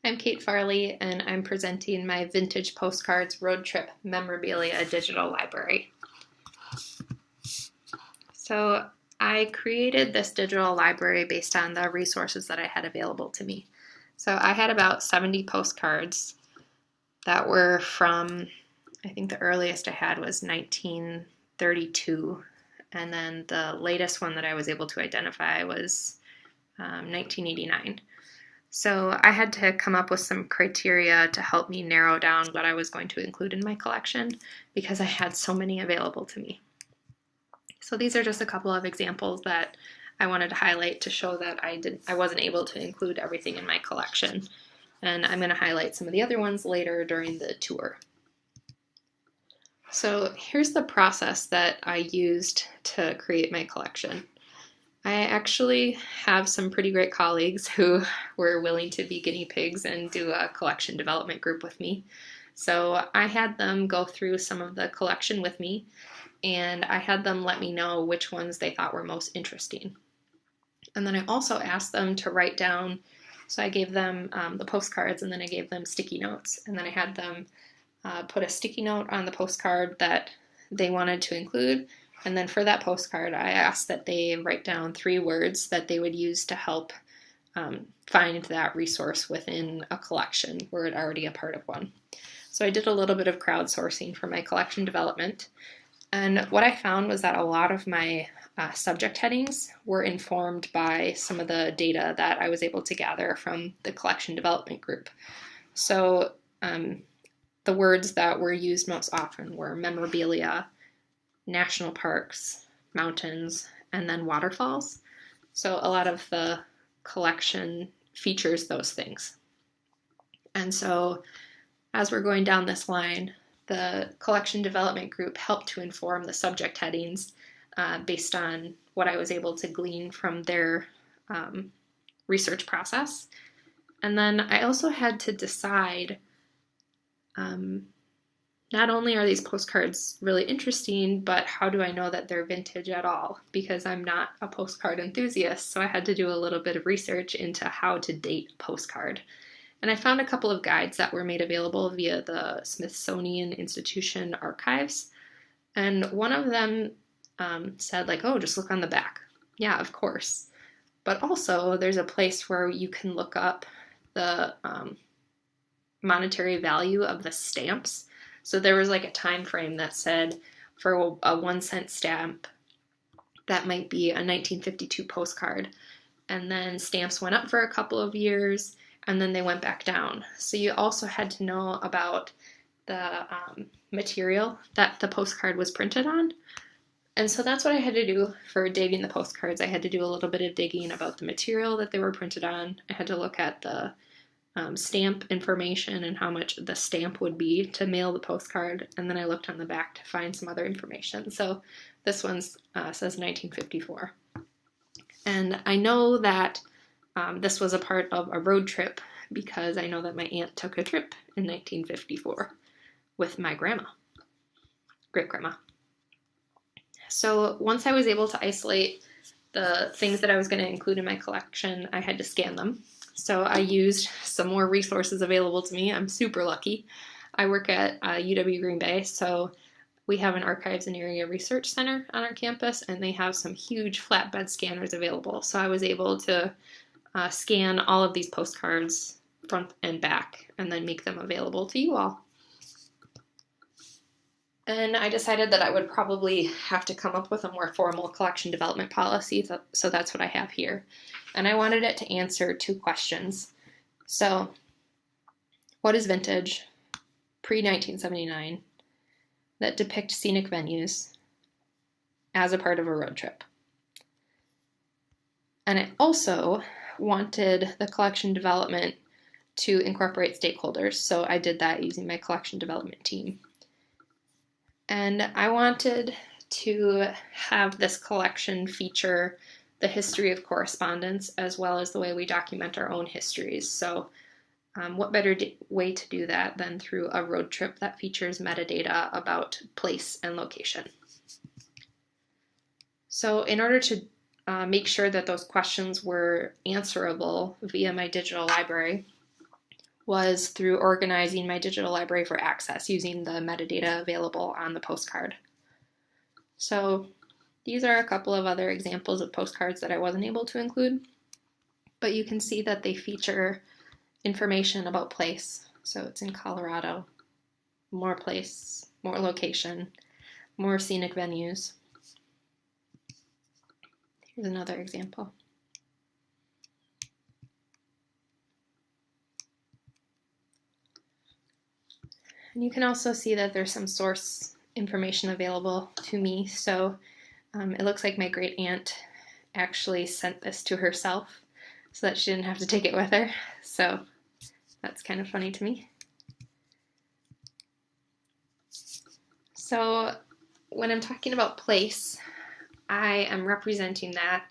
I'm Kate Farley, and I'm presenting my Vintage Postcards Road Trip Memorabilia Digital Library. So I created this digital library based on the resources that I had available to me. So I had about 70 postcards that were from, I think the earliest I had was 1932, and then the latest one that I was able to identify was 1989. So I had to come up with some criteria to help me narrow down what I was going to include in my collection because I had so many available to me. So these are just a couple of examples that I wanted to highlight to show that I wasn't able to include everything in my collection. And I'm going to highlight some of the other ones later during the tour. So here's the process that I used to create my collection. I actually have some pretty great colleagues who were willing to be guinea pigs and do a collection development group with me. So I had them go through some of the collection with me, and I had them let me know which ones they thought were most interesting. And then I also asked them to write down, so I gave them the postcards, and then I gave them sticky notes, and then I had them put a sticky note on the postcard that they wanted to include. And then for that postcard, I asked that they write down 3 words that they would use to help find that resource within a collection were it already a part of one. So I did a little bit of crowdsourcing for my collection development. And what I found was that a lot of my subject headings were informed by some of the data that I was able to gather from the collection development group. So the words that were used most often were memorabilia, national parks, mountains, and then waterfalls. So a lot of the collection features those things. And so as we're going down this line, the collection development group helped to inform the subject headings based on what I was able to glean from their research process. And then I also had to decide not only are these postcards really interesting, but how do I know that they're vintage at all? Because I'm not a postcard enthusiast, so I had to do a little bit of research into how to date a postcard. And I found a couple of guides that were made available via the Smithsonian Institution archives. And one of them said, like, oh, just look on the back. Yeah, of course. But also, there's a place where you can look up the monetary value of the stamps. So there was like a time frame that said for a 1-cent stamp, that might be a 1952 postcard. And then stamps went up for a couple of years, and then they went back down. So you also had to know about the material that the postcard was printed on. And so that's what I had to do for dating the postcards. I had to do a little bit of digging about the material that they were printed on. I had to look at the stamp information and how much the stamp would be to mail the postcard, and then I looked on the back to find some other information. So this one says 1954. And I know that this was a part of a road trip because I know that my aunt took a trip in 1954 with my grandma, great-grandma. So once I was able to isolate the things that I was going to include in my collection, I had to scan them. So I used some more resources available to me. I'm super lucky. I work at UW Green Bay, so we have an Archives and Area Research Center on our campus, and they have some huge flatbed scanners available. So I was able to scan all of these postcards front and back and then make them available to you all. And I decided that I would probably have to come up with a more formal collection development policy, so that's what I have here. And I wanted it to answer 2 questions. So, what is vintage, pre-1979, that depict scenic venues as a part of a road trip? And I also wanted the collection development to incorporate stakeholders, so I did that using my collection development team. And I wanted to have this collection feature the history of correspondence as well as the way we document our own histories. So what better way to do that than through a road trip that features metadata about place and location. So in order to make sure that those questions were answerable via my digital library, was through organizing my digital library for access using the metadata available on the postcard. So these are a couple of other examples of postcards that I wasn't able to include, but you can see that they feature information about place. So it's in Colorado, more place, more location, more scenic venues. Here's another example. And you can also see that there's some source information available to me. So it looks like my great aunt actually sent this to herself so that she didn't have to take it with her. So that's kind of funny to me. So when I'm talking about place, I am representing that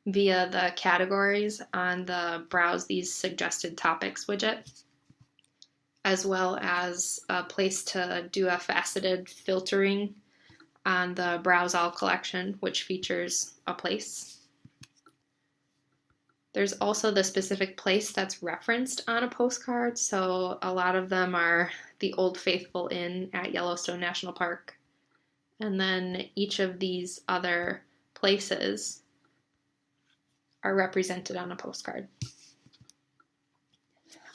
via the categories on the Browse These Suggested Topics widget, as well as a place to do a faceted filtering on the Browse All collection, which features a place. There's also the specific place that's referenced on a postcard, so a lot of them are the Old Faithful Inn at Yellowstone National Park. And then each of these other places are represented on a postcard.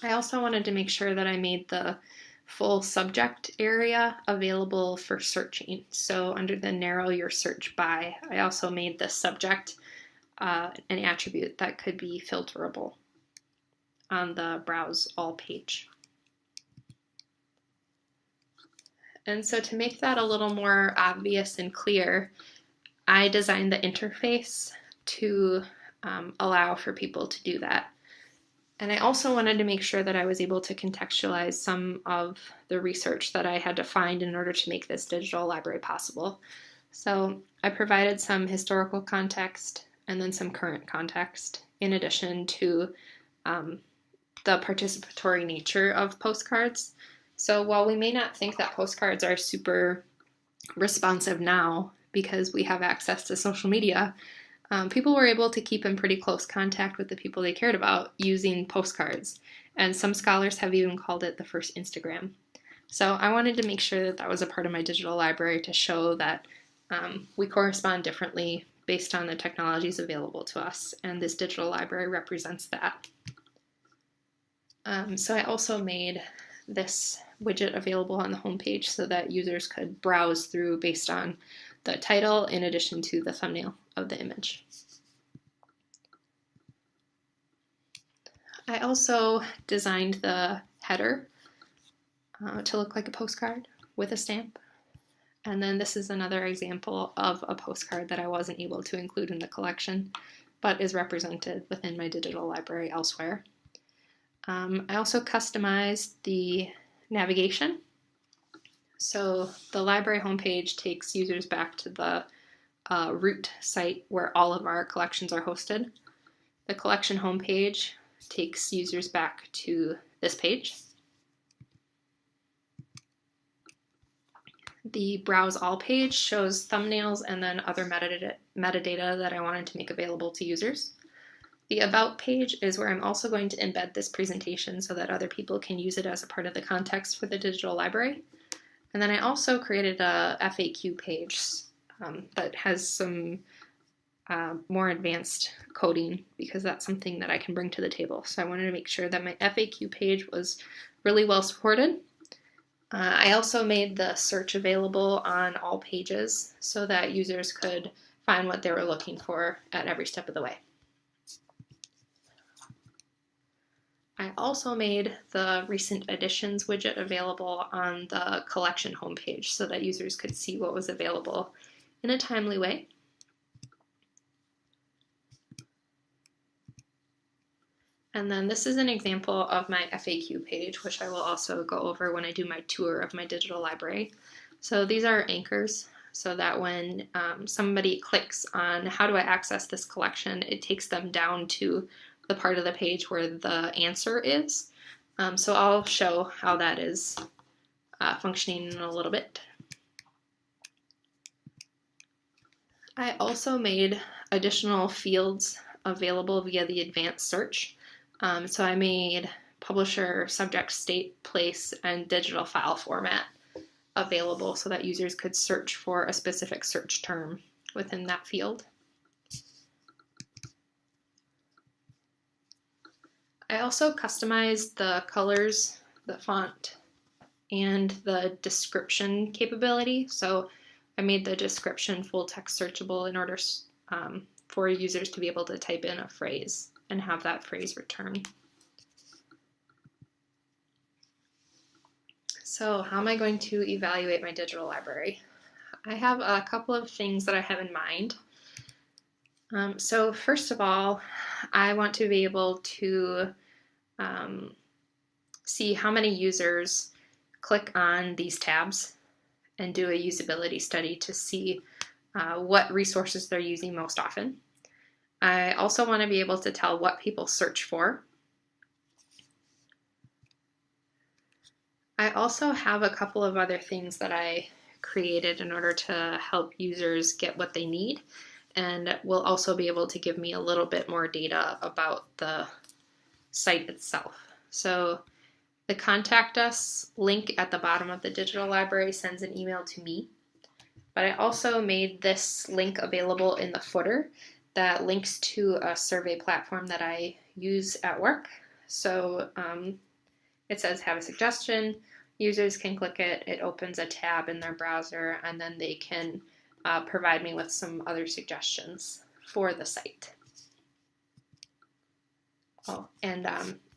I also wanted to make sure that I made the full subject area available for searching. So under the narrow your search by, I also made the subject an attribute that could be filterable on the Browse All page. And so to make that a little more obvious and clear, I designed the interface to allow for people to do that. And I also wanted to make sure that I was able to contextualize some of the research that I had to find in order to make this digital library possible. So I provided some historical context and then some current context, in addition to the participatory nature of postcards. So while we may not think that postcards are super responsive now because we have access to social media, people were able to keep in pretty close contact with the people they cared about using postcards. And some scholars have even called it the first Instagram. So I wanted to make sure that that was a part of my digital library to show that we correspond differently based on the technologies available to us, and this digital library represents that. So I also made this widget available on the homepage so that users could browse through based on the title in addition to the thumbnail of the image. I also designed the header to look like a postcard with a stamp. And then this is another example of a postcard that I wasn't able to include in the collection, but is represented within my digital library elsewhere. I also customized the navigation. So the library homepage takes users back to the root site where all of our collections are hosted. The collection homepage takes users back to this page. The Browse All page shows thumbnails and then other metadata that I wanted to make available to users. The About page is where I'm also going to embed this presentation so that other people can use it as a part of the context for the digital library. And then I also created a FAQ page that has some more advanced coding because that's something that I can bring to the table. So I wanted to make sure that my FAQ page was really well supported. I also made the search available on all pages so that users could find what they were looking for at every step of the way. I also made the recent additions widget available on the collection homepage so that users could see what was available in a timely way. And then this is an example of my FAQ page, which I will also go over when I do my tour of my digital library. So these are anchors so that when somebody clicks on how do I access this collection, it takes them down to the part of the page where the answer is. So I'll show how that is functioning in a little bit. I also made additional fields available via the advanced search. So I made publisher, subject, state, place, and digital file format available so that users could search for a specific search term within that field. I also customized the colors, the font, and the description capability. So I made the description full text searchable in order for users to be able to type in a phrase and have that phrase returned. So how am I going to evaluate my digital library? I have a couple of things that I have in mind. So first of all, I want to be able to see how many users click on these tabs and do a usability study to see what resources they're using most often. I also want to be able to tell what people search for. I also have a couple of other things that I created in order to help users get what they need, and will also be able to give me a little bit more data about the site itself. So the Contact Us link at the bottom of the digital library sends an email to me, but I also made this link available in the footer that links to a survey platform that I use at work. So it says have a suggestion. Users can click it. It opens a tab in their browser, and then they can provide me with some other suggestions for the site. Oh, and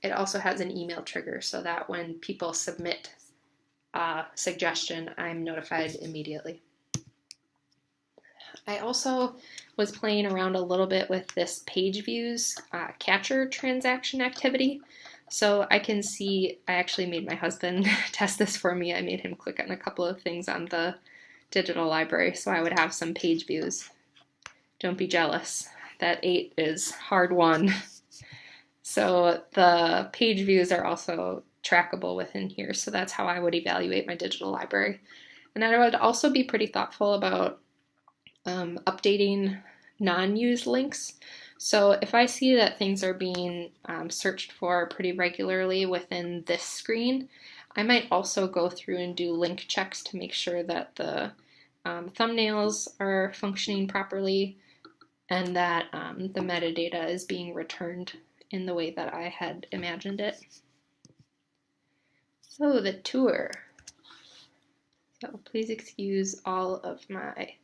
it also has an email trigger so that when people submit a suggestion, I'm notified immediately. I also was playing around a little bit with this page views catcher transaction activity. So I can see, I actually made my husband test this for me. I made him click on a couple of things on the digital library so I would have some page views. Don't be jealous. That 8 is hard won. So the page views are also trackable within here. So that's how I would evaluate my digital library. And I would also be pretty thoughtful about updating non-used links. So if I see that things are being searched for pretty regularly within this screen, I might also go through and do link checks to make sure that the thumbnails are functioning properly and that the metadata is being returned in the way that I had imagined it. So the tour. So please excuse all of my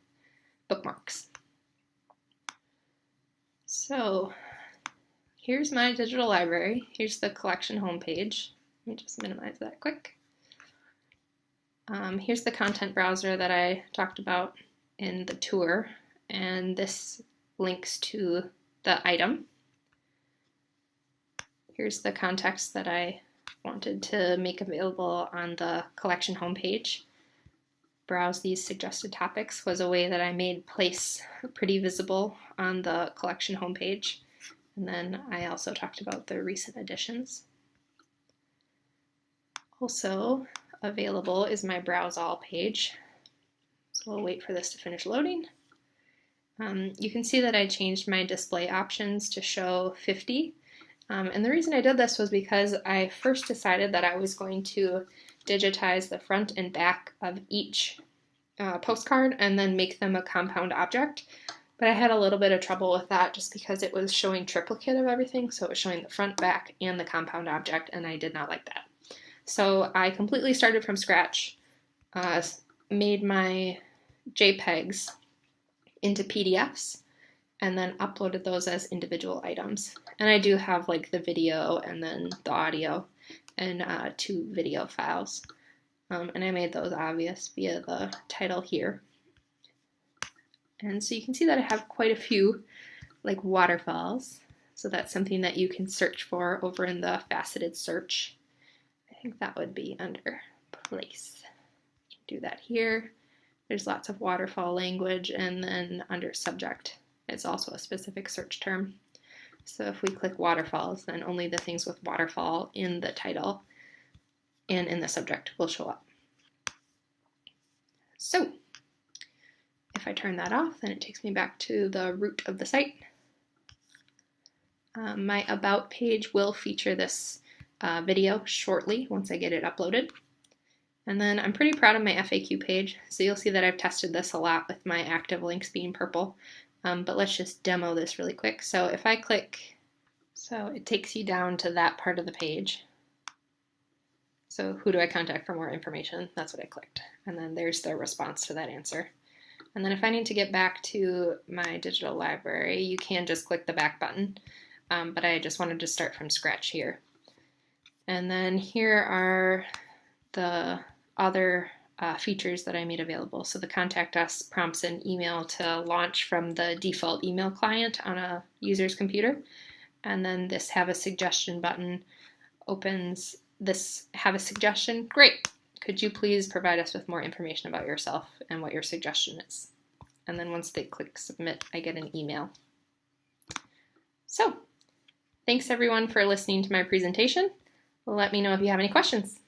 bookmarks. So here's my digital library. Here's the collection homepage. Let me just minimize that quick. Here's the content browser that I talked about in the tour, and this links to the item. Here's the context that I wanted to make available on the collection homepage. Browse these suggested topics was a way that I made place pretty visible on the collection homepage. And then I also talked about the recent additions. Also available is my Browse All page. So we'll wait for this to finish loading. You can see that I changed my display options to show 50. And the reason I did this was because I first decided that I was going to digitize the front and back of each postcard and then make them a compound object. But I had a little bit of trouble with that just because it was showing triplicate of everything. So it was showing the front, back, and the compound object, and I did not like that. So I completely started from scratch, made my JPEGs into PDFs, and then uploaded those as individual items. And I do have like the video and then the audio and 2 video files. And I made those obvious via the title here. And so you can see that I have quite a few like waterfalls. So that's something that you can search for over in the faceted search. I think that would be under place. Do that here. There's lots of waterfall language, and then under subject, it's also a specific search term. So if we click waterfalls, then only the things with waterfall in the title and in the subject will show up. So if I turn that off, then it takes me back to the root of the site. My About page will feature this video shortly once I get it uploaded. And then I'm pretty proud of my FAQ page, so you'll see that I've tested this a lot with my active links being purple. But let's just demo this really quick. So if I click, so it takes you down to that part of the page. So who do I contact for more information? That's what I clicked. And then there's the response to that answer. And then if I need to get back to my digital library, you can just click the back button. But I just wanted to start from scratch here. And then here are the other features that I made available. So the Contact Us prompts an email to launch from the default email client on a user's computer. And then this Have a Suggestion button opens this Have a Suggestion. Great! Could you please provide us with more information about yourself and what your suggestion is? And then once they click Submit, I get an email. So, thanks everyone for listening to my presentation. Let me know if you have any questions.